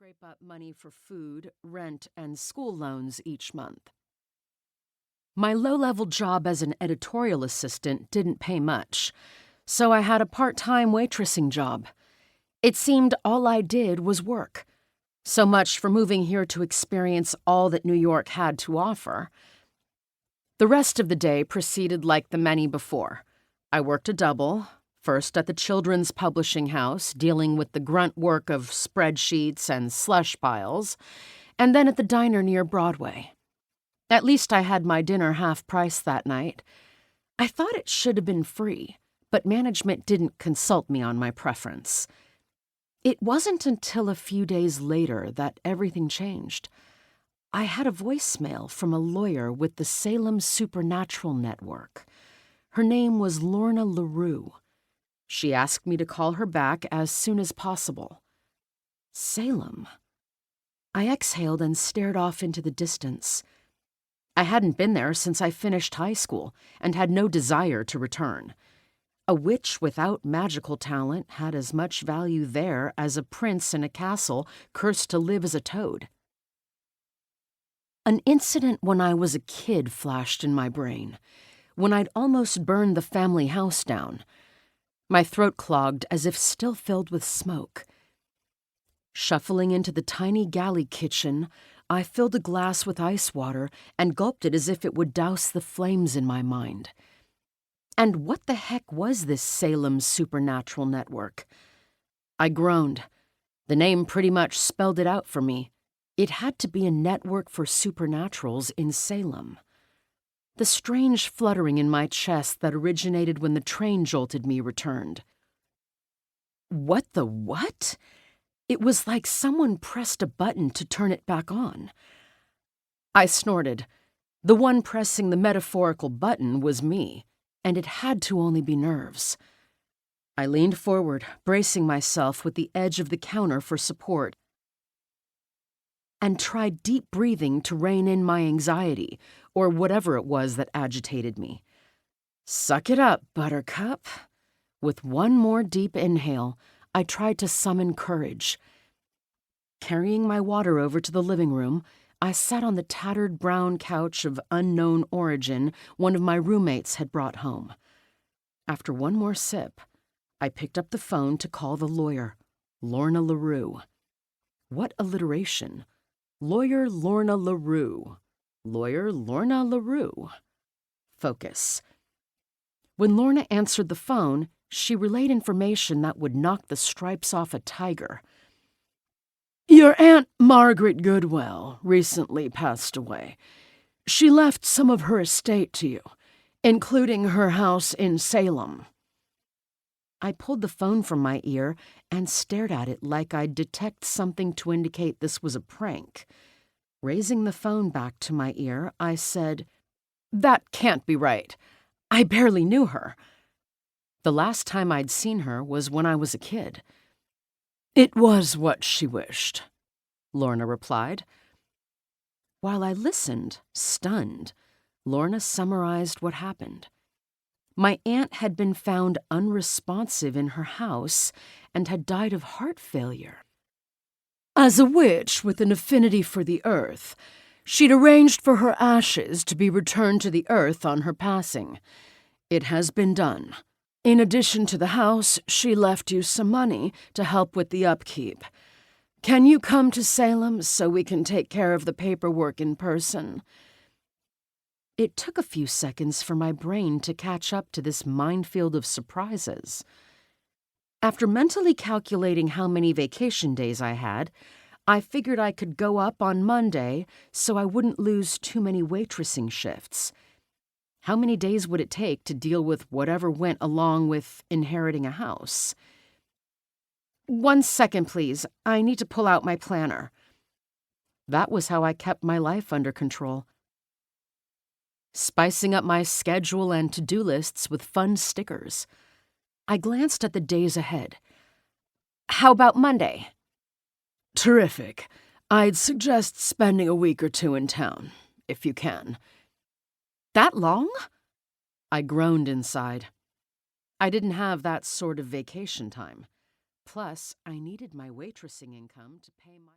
scrape up money for food, rent, and school loans each month. My low-level job as an editorial assistant didn't pay much, so I had a part-time waitressing job. It seemed all I did was work. So much for moving here to experience all that New York had to offer. The rest of the day proceeded like the many before. I worked a double, first at the children's publishing house, dealing with the grunt work of spreadsheets and slush piles, and then at the diner near Broadway. At least I had my dinner half price that night. I thought it should have been free, but management didn't consult me on my preference. It wasn't until a few days later that everything changed. I had a voicemail from a lawyer with the Salem Supernatural Network. Her name was Lorna LaRue. She asked me to call her back as soon as possible. Salem. I exhaled and stared off into the distance. I hadn't been there since I finished high school and had no desire to return. A witch without magical talent had as much value there as a prince in a castle cursed to live as a toad. An incident when I was a kid flashed in my brain, when I'd almost burned the family house down. My throat clogged as if still filled with smoke. Shuffling into the tiny galley kitchen, I filled a glass with ice water and gulped it as if it would douse the flames in my mind. And what the heck was this Salem Supernatural Network? I groaned. The name pretty much spelled it out for me. It had to be a network for supernaturals in Salem. The strange fluttering in my chest that originated when the train jolted me returned. What the what? It was like someone pressed a button to turn it back on. I snorted. The one pressing the metaphorical button was me, and it had to only be nerves. I leaned forward, bracing myself with the edge of the counter for support, and tried deep breathing to rein in my anxiety, or whatever it was that agitated me. Suck it up, Buttercup. With one more deep inhale, I tried to summon courage. Carrying my water over to the living room, I sat on the tattered brown couch of unknown origin one of my roommates had brought home. After one more sip, I picked up the phone to call the lawyer, Lorna LaRue. What alliteration! Lawyer Lorna LaRue. Lawyer Lorna LaRue. Focus. When Lorna answered the phone, she relayed information that would knock the stripes off a tiger. Your Aunt Margaret Goodwell recently passed away. She left some of her estate to you, including her house in Salem. I pulled the phone from my ear and stared at it like I'd detect something to indicate this was a prank. Raising the phone back to my ear, I said, That can't be right. I barely knew her. The last time I'd seen her was when I was a kid. It was what she wished, Lorna replied. While I listened, stunned, Lorna summarized what happened. My aunt had been found unresponsive in her house and had died of heart failure. As a witch with an affinity for the earth, she'd arranged for her ashes to be returned to the earth on her passing. It has been done. In addition to the house, she left you some money to help with the upkeep. Can you come to Salem so we can take care of the paperwork in person? It took a few seconds for my brain to catch up to this minefield of surprises. After mentally calculating how many vacation days I had, I figured I could go up on Monday so I wouldn't lose too many waitressing shifts. How many days would it take to deal with whatever went along with inheriting a house? 1 second, please. I need to pull out my planner. That was how I kept my life under control. Spicing up my schedule and to-do lists with fun stickers. I glanced at the days ahead. How about Monday? Terrific. I'd suggest spending a week or two in town, if you can. That long? I groaned inside. I didn't have that sort of vacation time. Plus, I needed my waitressing income to pay my...